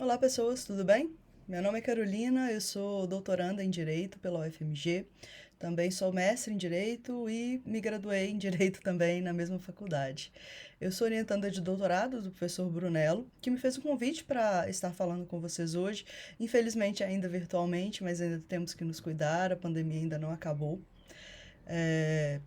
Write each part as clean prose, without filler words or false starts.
Olá, pessoas, tudo bem? Meu nome é Carolina, eu sou doutoranda em Direito pela UFMG, também sou mestre em Direito e me graduei em Direito também na mesma faculdade. Eu sou orientanda de doutorado do professor Brunello, que me fez um convite para estar falando com vocês hoje, infelizmente ainda virtualmente, mas ainda temos que nos cuidar, a pandemia ainda não acabou. É,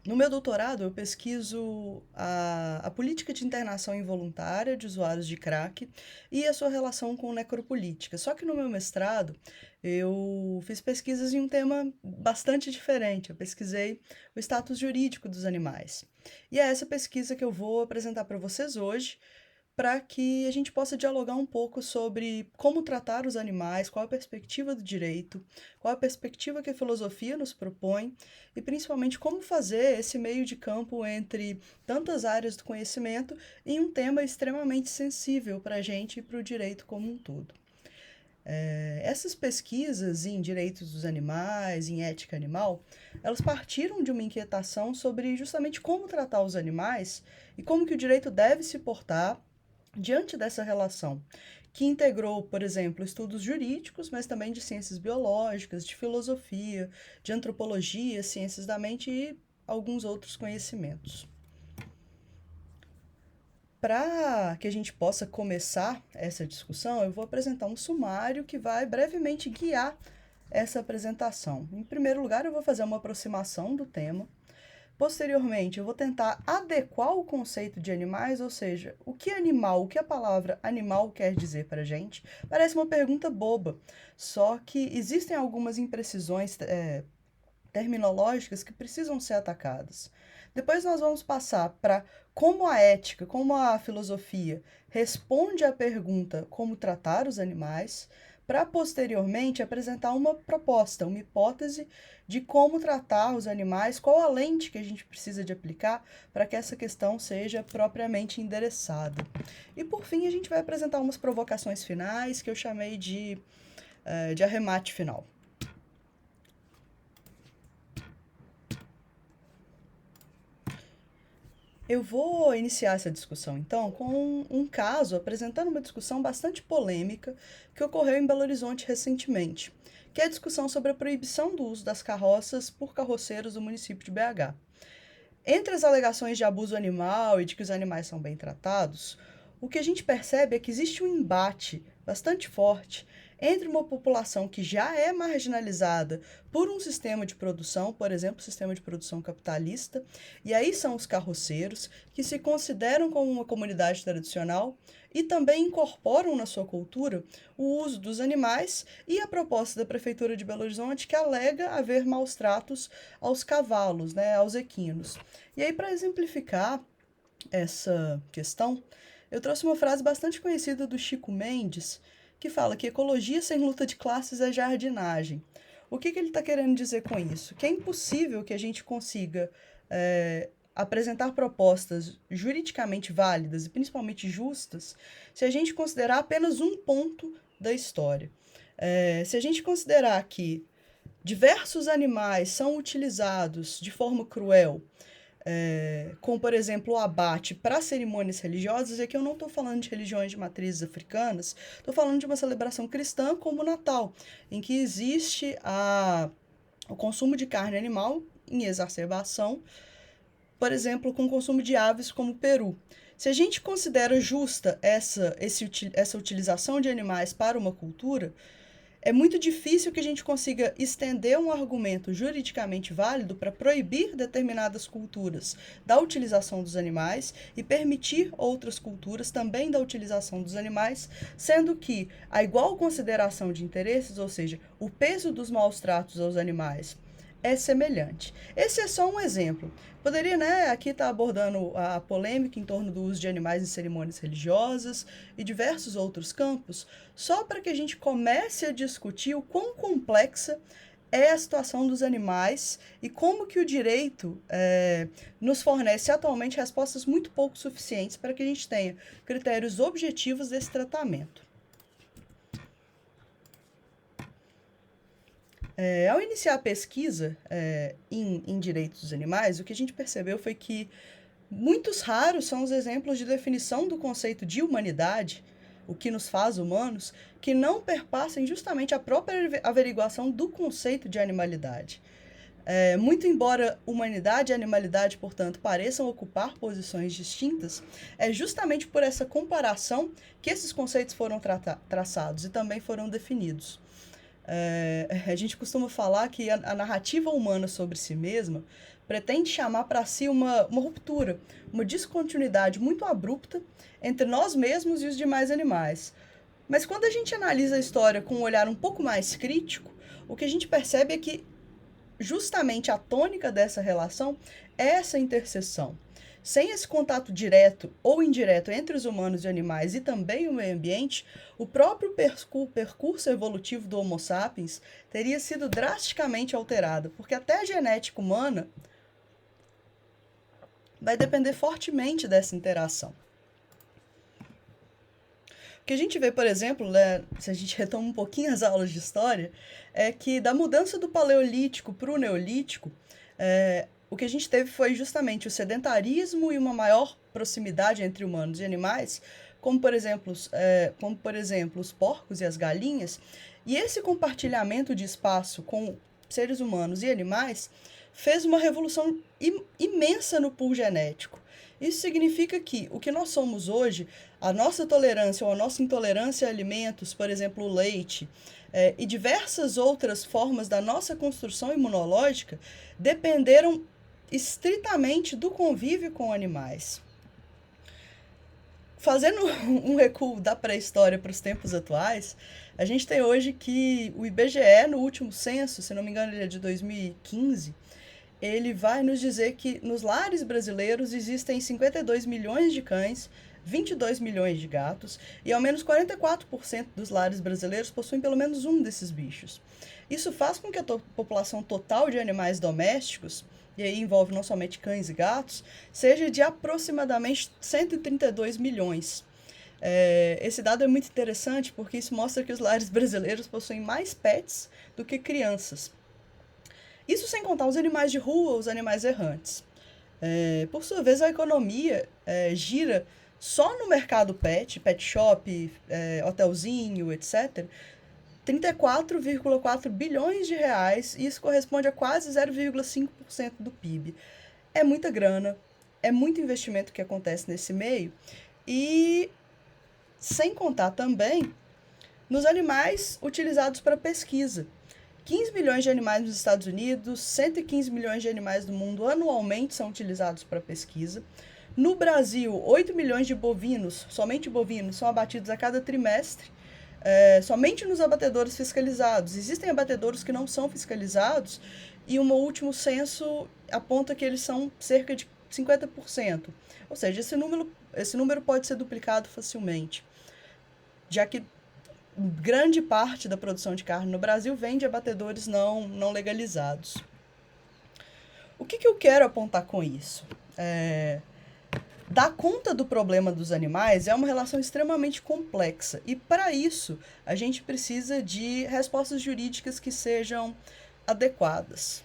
no meu doutorado, eu pesquiso a política de internação involuntária de usuários de crack e a sua relação com necropolítica. Só que no meu mestrado, eu fiz pesquisas em um tema bastante diferente. Eu pesquisei o status jurídico dos animais. E é essa pesquisa que eu vou apresentar para vocês hoje, para que a gente possa dialogar um pouco sobre como tratar os animais, qual a perspectiva do direito, qual a perspectiva que a filosofia nos propõe e principalmente como fazer esse meio de campo entre tantas áreas do conhecimento em um tema extremamente sensível para a gente e para o direito como um todo. Essas pesquisas em direitos dos animais, em ética animal, elas partiram de uma inquietação sobre justamente como tratar os animais e como que o direito deve se portar diante dessa relação, que integrou, por exemplo, estudos jurídicos, mas também de ciências biológicas, de filosofia, de antropologia, ciências da mente e alguns outros conhecimentos. Para que a gente possa começar essa discussão, eu vou apresentar um sumário que vai brevemente guiar essa apresentação. Em primeiro lugar, eu vou fazer uma aproximação do tema. Posteriormente, eu vou tentar adequar o conceito de animais, ou seja, o que animal, o que a palavra animal quer dizer para a gente. Parece uma pergunta boba, só que existem algumas imprecisões terminológicas que precisam ser atacadas. Depois nós vamos passar para como a ética, como a filosofia responde à pergunta como tratar os animais, para posteriormente apresentar uma proposta, uma hipótese de como tratar os animais, qual a lente que a gente precisa de aplicar para que essa questão seja propriamente endereçada. E por fim a gente vai apresentar umas provocações finais que eu chamei de arremate final. Eu vou iniciar essa discussão, então, com um caso apresentando uma discussão bastante polêmica que ocorreu em Belo Horizonte recentemente, que é a discussão sobre a proibição do uso das carroças por carroceiros do município de BH. Entre as alegações de abuso animal e de que os animais são bem tratados, o que a gente percebe é que existe um embate bastante forte entre uma população que já é marginalizada por um sistema de produção, por exemplo, o sistema de produção capitalista, e aí são os carroceiros, que se consideram como uma comunidade tradicional e também incorporam na sua cultura o uso dos animais e a proposta da Prefeitura de Belo Horizonte que alega haver maus tratos aos cavalos, né, aos equinos. E aí, para exemplificar essa questão, eu trouxe uma frase bastante conhecida do Chico Mendes, que fala que ecologia sem luta de classes é jardinagem. O que ele está querendo dizer com isso? Que é impossível que a gente consiga apresentar propostas juridicamente válidas e principalmente justas se a gente considerar apenas um ponto da história. Se a gente considerar que diversos animais são utilizados de forma cruel, como, por exemplo, o abate para cerimônias religiosas, e aqui eu não estou falando de religiões de matrizes africanas, estou falando de uma celebração cristã como o Natal, em que existe o consumo de carne animal em exacerbação, por exemplo, com o consumo de aves como o peru. Se a gente considera justa essa utilização de animais para uma cultura, é muito difícil que a gente consiga estender um argumento juridicamente válido para proibir determinadas culturas da utilização dos animais e permitir outras culturas também da utilização dos animais, sendo que a igual consideração de interesses, ou seja, o peso dos maus tratos aos animais, é semelhante. Esse é só um exemplo. Poderia, né, aqui estar abordando a polêmica em torno do uso de animais em cerimônias religiosas e diversos outros campos, só para que a gente comece a discutir o quão complexa é a situação dos animais e como que o direito nos fornece atualmente respostas muito pouco suficientes para que a gente tenha critérios objetivos desse tratamento. Ao iniciar a pesquisa em direitos dos animais, o que a gente percebeu foi que muitos raros são os exemplos de definição do conceito de humanidade o que nos faz humanos, que não perpassem justamente a própria averiguação do conceito de animalidade. Muito embora humanidade e animalidade, portanto, pareçam ocupar posições distintas, é justamente por essa comparação que esses conceitos foram traçados e também foram definidos. A gente costuma falar que a narrativa humana sobre si mesma pretende chamar para si uma ruptura, uma descontinuidade muito abrupta entre nós mesmos e os demais animais. Mas quando a gente analisa a história com um olhar um pouco mais crítico, o que a gente percebe é que justamente a tônica dessa relação é essa interseção. Sem esse contato direto ou indireto entre os humanos e animais e também o meio ambiente, o próprio percurso evolutivo do Homo sapiens teria sido drasticamente alterado, porque até a genética humana vai depender fortemente dessa interação. O que a gente vê, por exemplo, né, se a gente retoma um pouquinho as aulas de história, é que da mudança do Paleolítico para o Neolítico, o que a gente teve foi justamente o sedentarismo e uma maior proximidade entre humanos e animais, como por exemplo os porcos e as galinhas, e esse compartilhamento de espaço com seres humanos e animais fez uma revolução imensa no pool genético. Isso significa que o que nós somos hoje, a nossa tolerância ou a nossa intolerância a alimentos, por exemplo, o leite, e diversas outras formas da nossa construção imunológica, dependeram estritamente do convívio com animais. Fazendo um recuo da pré-história para os tempos atuais, a gente tem hoje que o IBGE, no último censo, se não me engano ele é de 2015, ele vai nos dizer que nos lares brasileiros existem 52 milhões de cães, 22 milhões de gatos e ao menos 44% dos lares brasileiros possuem pelo menos um desses bichos. Isso faz com que a população total de animais domésticos, e aí envolve não somente cães e gatos, seja de aproximadamente 132 milhões. Esse dado é muito interessante porque isso mostra que os lares brasileiros possuem mais pets do que crianças. Isso sem contar os animais de rua, os animais errantes. Por sua vez, a economia gira só no mercado pet shop, hotelzinho, etc., 34,4 bilhões de reais, e isso corresponde a quase 0,5% do PIB. É muita grana, é muito investimento que acontece nesse meio, e sem contar também nos animais utilizados para pesquisa. 15 milhões de animais nos Estados Unidos, 115 milhões de animais no mundo anualmente são utilizados para pesquisa. No Brasil, 8 milhões de bovinos, somente bovinos, são abatidos a cada trimestre, somente nos abatedouros fiscalizados. Existem abatedouros que não são fiscalizados e um último censo aponta que eles são cerca de 50%. Ou seja, esse número pode ser duplicado facilmente, já que grande parte da produção de carne no Brasil vem de abatedouros não legalizados. O que eu quero apontar com isso? Dar conta do problema dos animais é uma relação extremamente complexa e, para isso, a gente precisa de respostas jurídicas que sejam adequadas.